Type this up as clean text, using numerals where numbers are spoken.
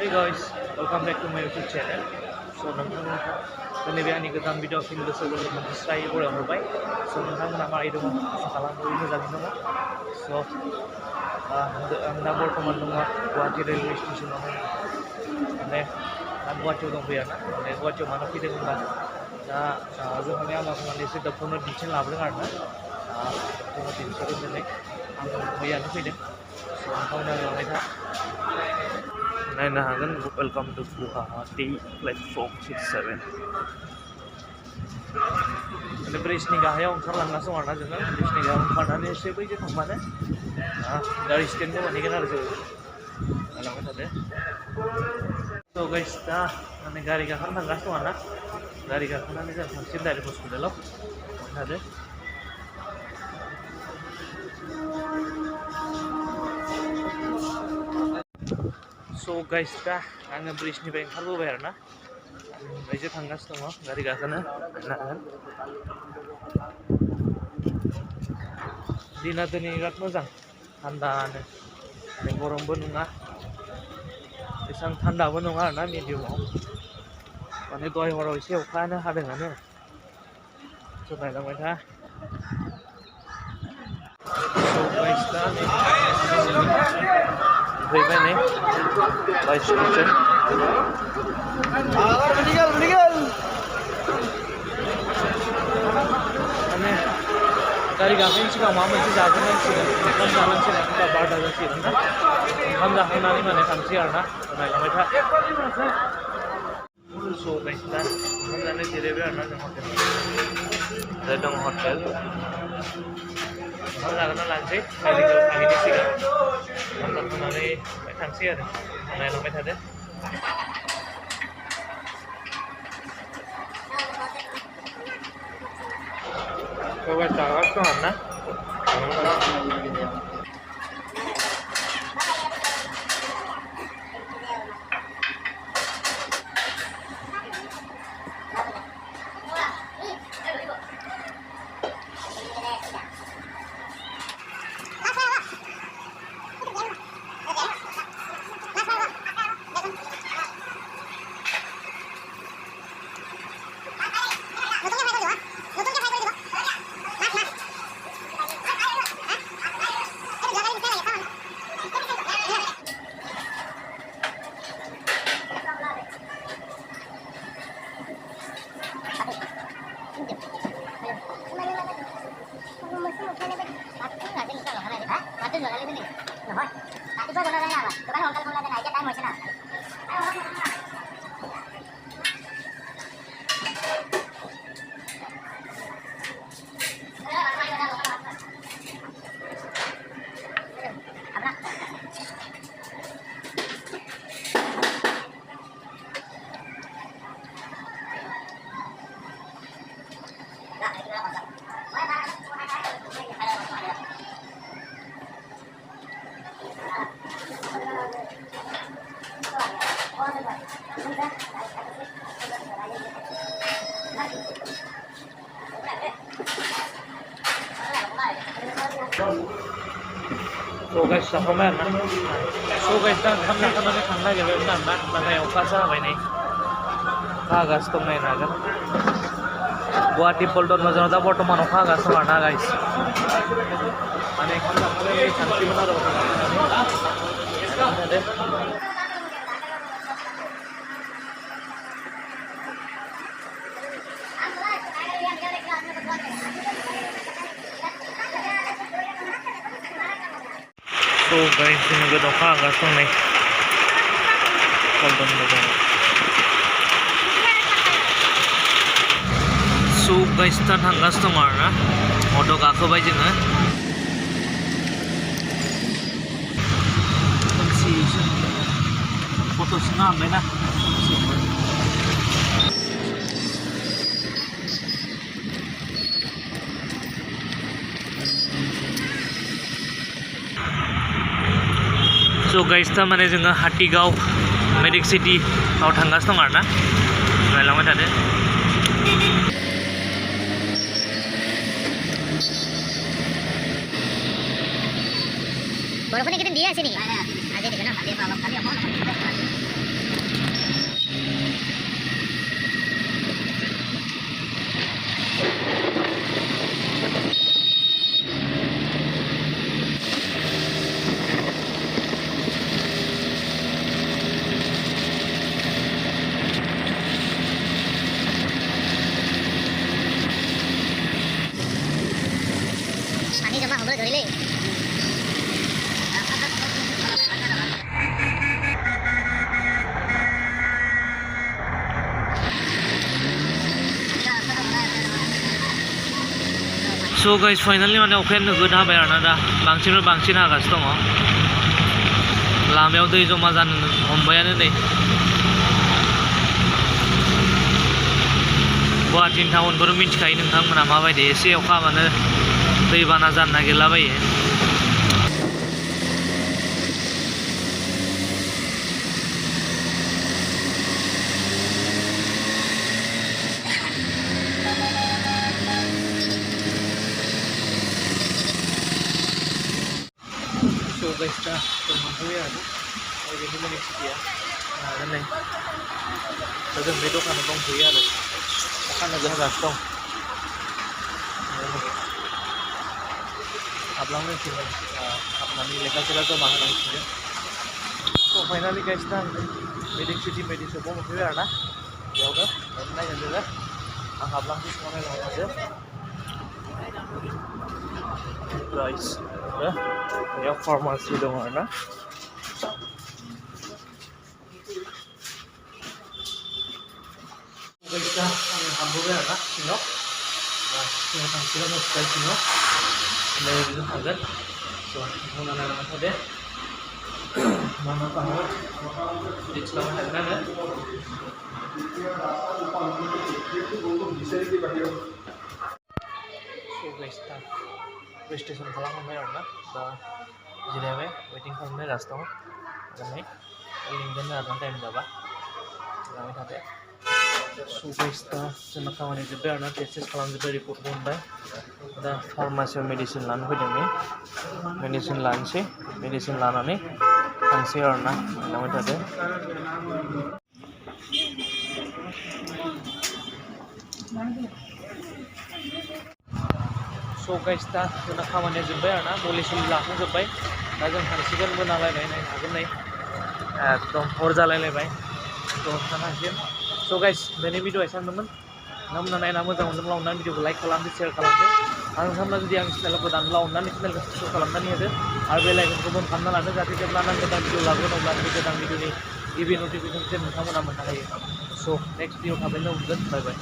Hey guys, welcome back to my YouTube channel. So nैबे आंनि गोदान video film गोसोफोरखौ मोनस्रायै बराय हरबाय। So नोंथांमोना मारै दङ आसा खालामो मोजाङै दङ। So आं दा बर्थमान दङ गुवाहाटि रेलवे स्टेशनाव माने आं गुवाहाटियाव दंफैयो आरोना माने गुवाहाटियाव मानो फैदों होनबा दा जोंहानि आमाखौ माने एसे डक्टरनो दिन्थिनो लाबोदों आरोना डक्टरनो दिन्थिनो दिनै आं मैयानो फैदों। So नोंथांमोना लांबाय था नायनो हागोन वेलकाम टु गुवाहाटि प्लेटफर्म 67 माने ब्रिजनि गाहायाव ओंखारलांगासिनो दं आरोना जोङो ब्रिजनि गाहायाव ओंखारनानै एसे बैजों थांबानो गारि स्टेन्डखौ मोनहैगोन आरो जोङो लांबाय थादो। स' गाइस दा माने गारि गाखोनो थांगासिनो दं आरोना गारि गाखोनानै जों थांसिगोन डाइरेक्ट हस्पिटालाव थादो। So guys दा आङो ब्रिजनिफ्राय ओंखारबोबाय आरोना ओमफ्रायसो थांगासिनो दङ गारि गाखोनो हागोन। दिना दिनै बिराद मोजां थान्दानो माने गरमबो नङा एसेबां थान्दाबो नङा आरोना मिडियामाव माने दहाय हराव एसे अखायानो हादोंआनो। स' नायलांबाय था। So guys दा फैबाय नै बाय स्टेशन माने गारि गाखोनायनि सिगां माबा मोनसे जाग्रोनांसिगोन ओंखाम जानांसिगोन होनबा 12टा जासिगोन ना ओंखाम जाखांनानै माने थांसै आरोना नायलांबाय था। स' गाइस दा ओंखाम जानो जिरायबाय आरोना जों हटेल दं हटेल ओंखाम जाग्रोना लानोसै मेडिकेल थाहैनो सिगां ओंखाम जाखांनानै थांसै आरो नायलांबाय थादो। Coba tawas tuh mana? So guys जाखांबाय आरोना so guys दा ओंखाम जाखांनानै थांनो नागिरबायमोन आरोना नाथाय अखासो हाबाय नै अखा हागासिनो दं नायनो हागोन गुवाहाटि पल्टन बाजाराव दा बर्थमान अखा हागासिनो दं आरोना गाइस माने ओंखाम जाखांनानै थांसैमोन आरो So guys, ini gue doka agak nih Pondon bazaar. So guys, दा थांगासिनो दं आरोना अट' गाखोबाय जोङो फट' सुनो हाबायना So guys दा माने जोङो हाटिगाव मेडिक सिटिआव थांगासिनो दं आरोना नायलांबाय थादो। Walaupun ikutin dia sini. Ada di sana, dia kalau kami apa? So guys, finally माने अखाया नोगोद हाबाय आरोना दा बांसिननिफ्राय बांसिन हागासिनो दङ लामायाव दै जमा जानो हमबायानो नै गुवाहाटि टाउनफोर मिथिखायो नोंथांमोना माबायदि एसे अखा हाबानो दैबाना जानो नागिरलाबायो So guys, dah termasuk ya, ini mana sih ya? Nah, ini, jadi video kan abang punya ada, kan ada rasa. Abang ni sih, abang ni lekas lekas tu mahal sih. So finally guys, dah meeting city meeting sebelum punya ada, ya udah, ini aja dah. Abang tu semua ni lawan aja. Guys, udah. Ya farmasi dong ana. Guys, ang hamburger ana, sino? Sino tang sila mo style sino? May dito agad. So, muna na naman sa din. Mama pa mo. Dito lang na na. So guys, station खालामखांबाय आरोना दा जिरायबाय waiting खालामगासिनो दङ ओमफ्राय लिंगोन आरोना time जाबा जाबाय थादो स' गाइस दा जोंना खामानि जोब्बाय आरोना टेस्ट खालामजोब्बाय रिपर्टबो मोनबाय दा फार्मासियाव मेडिसिन लानो फैदों मेडिसिन लानोसै मेडिसिन लानानै थांसै आरोना जाबाय थादो So guys, दा जोंना खामानिया जोब्बाय आरोना मुलि लाखांजोब्बाय दा जों थांसिगोन मोनालायबाय नायनो हागोन नै एकदम हर जालायलायबाय थ' थांसिगोन स' गाइस दिनै भिडिअ एसेनोमोन नोंथांमोना नायना मोजां मोनदोंब्ला अननानै भिडिअखौ लाइक खालामदो शेयार खालामदो आरो नोंथांमोना जुदि आंनि चेनेलखौ गोदानब्ला अननानै चेनेलखौ साबस्क्राइब खालामनानै होदो आरो बेल आइकनखौ बन खालामना लादो जाहाथे जेब्ला आं गोदान भिडिअ लागोन अब्ला बे गोदान भिडिअनि गिबि नटिफिकेसनखौ नोंथांमोना मोननो हायो स' नेक्स्ट भिडिअ थाबैनो मोनगोन बाय बाय